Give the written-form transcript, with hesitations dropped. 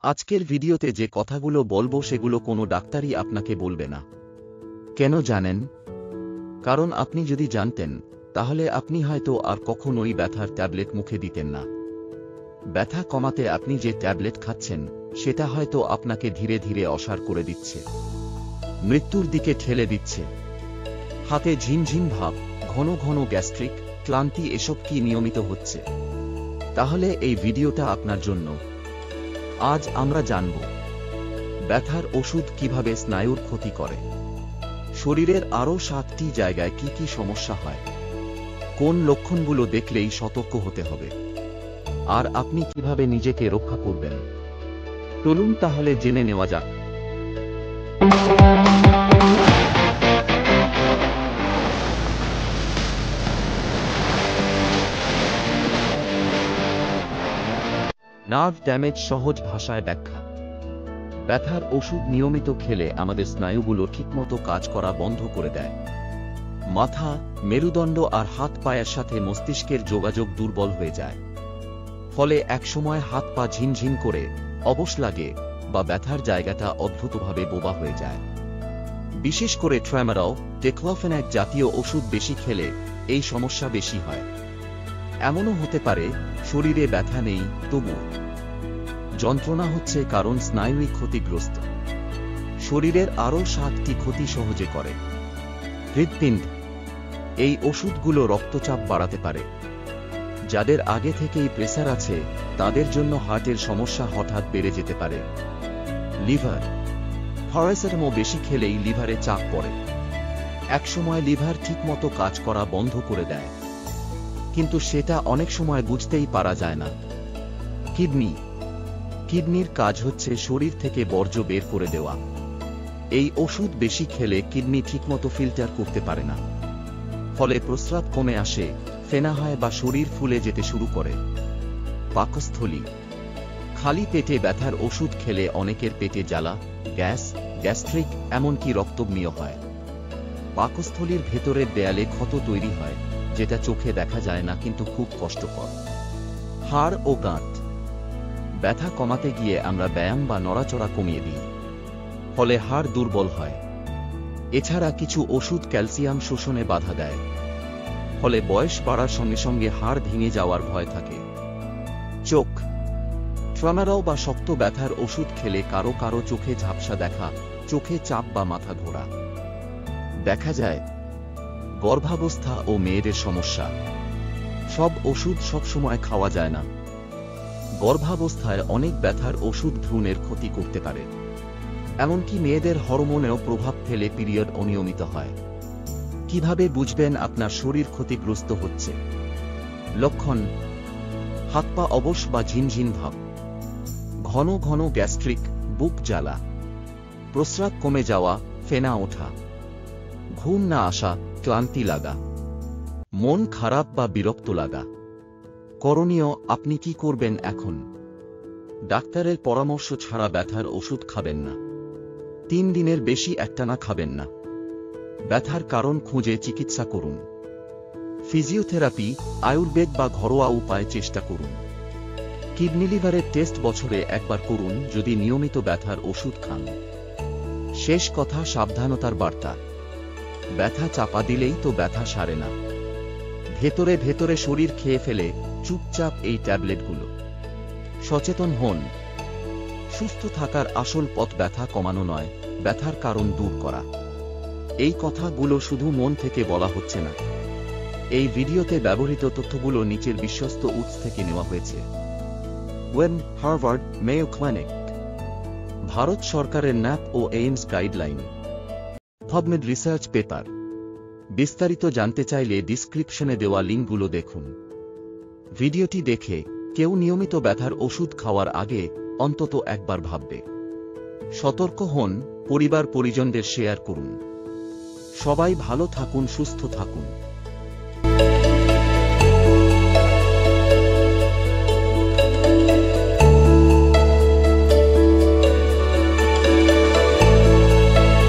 আজকের ভিডিওতে যে কথাগুলো বলবো সেগুলো কোনো ডাক্তারই আপনাকে বলবে না। কেন জানেন? কারণ আপনি যদি জানতেন তাহলে আপনি হয়তো আর কখনোই ব্যথার ট্যাবলেট মুখে দিতেন না। ব্যথা কমাতে আপনি যে ট্যাবলেট খাচ্ছেন সেটা হয়তো আপনাকে ধীরে ধীরে অসার করে দিচ্ছে, মৃত্যুর দিকে ঠেলে দিচ্ছে। হাতে ঝিমঝিম ভাব, ঘন ঘন গ্যাস্ট্রিক, ক্লান্তি, এসব কি নিয়মিত হচ্ছে? তাহলে এই ভিডিওটা আপনার জন্য। আজ আমরা জানব ব্যথার ওষুধ কিভাবে স্নায়ুর ক্ষতি করে, শরীরের আরও 7টি জায়গায় কি কি সমস্যা হয়, কোন লক্ষণগুলো দেখলেই সতর্ক হতে হবে, আর আপনি কিভাবে নিজেকে রক্ষা করবেন। চলুন তাহলে জেনে নেওয়া যাক। নার্ভ ড্যামেজ সহজ ভাষায় ব্যাখ্যা। ব্যথার ওষুধ নিয়মিত খেলে আমাদের স্নায়ুগুলো ঠিকমতো কাজ করা বন্ধ করে দেয়। মাথা, মেরুদণ্ড আর হাত পায়ের সাথে মস্তিষ্কের যোগাযোগ দুর্বল হয়ে যায়। ফলে একসময় হাত পা ঝিনঝিন করে, অবশ লাগে বা ব্যথার জায়গাটা অদ্ভুতভাবে বোবা হয়ে যায়। বিশেষ করে ট্রামাডল, ডিক্লোফেনাক জাতীয় ওষুধ বেশি খেলে এই সমস্যা বেশি হয়। এমনও হতে পারে শরীরে ব্যথা নেই, তবুও যন্ত্রণা হচ্ছে, কারণ স্নায়ুই ক্ষতিগ্রস্ত। শরীরের আরও 7টি ক্ষতি সহজে করে। হৃৎপিণ্ড, এই ওষুধগুলো রক্তচাপ বাড়াতে পারে। যাদের আগে থেকেই প্রেসার আছে তাদের জন্য হার্টের সমস্যা হঠাৎ বেড়ে যেতে পারে। লিভার, প্যারাসিটামল বেশি খেলেই লিভারে চাপ পড়ে। একসময় লিভার ঠিকমতো কাজ করা বন্ধ করে দেয়, কিন্তু সেটা অনেক সময় বুঝতেই পারা যায় না। কিডনি, কিডনির কাজ হচ্ছে শরীর থেকে বর্জ্য বের করে দেওয়া। এই ওষুধ বেশি খেলে কিডনি ঠিকমতো ফিল্টার করতে পারে না, ফলে প্রস্রাব কমে আসে, ফেনা হয় বা শরীর ফুলে যেতে শুরু করে। পাকস্থলী, খালি পেটে ব্যথার ওষুধ খেলে অনেকের পেটে জ্বালা, গ্যাস, গ্যাস্ট্রিক, এমনকি রক্তবমি হয়। পাকস্থলীর ভেতরের দেয়ালে ক্ষত তৈরি হয়, যেটা চোখে দেখা যায় না কিন্তু খুব কষ্টকর। হাড় ও গাঁট, ব্যথা কমাতে গিয়ে আমরা ব্যায়াম বা নড়াচড়া কমিয়ে দিই, ফলে হাড় দুর্বল হয়। এছাড়া কিছু ওষুধ ক্যালসিয়াম শোষণে বাধা দেয়, ফলে বয়স বাড়ার সঙ্গে সঙ্গে হাড় ভেঙে যাওয়ার ভয় থাকে। চোখ, ট্রামাডল বা শক্ত ব্যথার ওষুধ খেলে কারো কারো চোখে ঝাপসা দেখা, চোখে চাপ বা মাথা ঘোরা দেখা যায়। গর্ভাবস্থা ও মেয়েদের সমস্যা, সব ওষুধ সবসময় খাওয়া যায় না। গর্ভাবস্থায় অনেক ব্যথার ওষুধ ভ্রূণের ক্ষতি করতে পারে, এমনকি মেয়েদের হরমোনেও প্রভাব ফেলে পিরিয়ড অনিয়মিত হয়। কিভাবে বুঝবেন আপনার শরীর ক্ষতিগ্রস্ত হচ্ছে? লক্ষণ: হাত পা অবশ বা ঝিনঝিন ভাব, ঘন ঘন গ্যাস্ট্রিক, বুক জ্বালা, প্রস্রাব কমে যাওয়া, ফেনা ওঠা, ঘুম না আসা, ক্লান্তি লাগা, মন খারাপ বা বিরক্ত লাগা। করণীয়: আপনি কি করবেন এখন? ডাক্তারের পরামর্শ ছাড়া ব্যথার ওষুধ খাবেন না। 3 দিনের বেশি একটানা খাবেন না। ব্যথার কারণ খুঁজে চিকিৎসা করুন। ফিজিওথেরাপি, আয়ুর্বেদ বা ঘরোয়া উপায় চেষ্টা করুন। কিডনি লিভারের টেস্ট বছরে একবার করুন যদি নিয়মিত ব্যথার ওষুধ খান। শেষ কথা, সাবধানতার বার্তা: ব্যথা চাপা দিলেই তো ব্যথা সারে না, ভেতরে ভেতরে শরীর খেয়ে ফেলে চুপচাপ এই ট্যাবলেটগুলো। সচেতন হন। সুস্থ থাকার আসল পথ ব্যথা কমানো নয়, ব্যথার কারণ দূর করা। এই কথাগুলো শুধু মন থেকে বলা হচ্ছে না। এই ভিডিওতে ব্যবহৃত তথ্যগুলো নিচের বিশ্বস্ত উৎস থেকে নেওয়া হয়েছে। ওয়েন, হার্ভার্ড, মেয়ো ক্লিনিক, ভারত সরকারের ন্যাপ ও AIIMS guideline, PubMed research paper. বিস্তারিত জানতে চাইলে ডিসক্রিপশনে দেওয়া লিঙ্কগুলো দেখুন। ভিডিওটি দেখে কেউ নিয়মিত ব্যথার ওষুধ খাওয়ার আগে অন্তত একবার ভাববে। সতর্ক হন, পরিবার পরিজনদের শেয়ার করুন। সবাই ভালো থাকুন, সুস্থ থাকুন।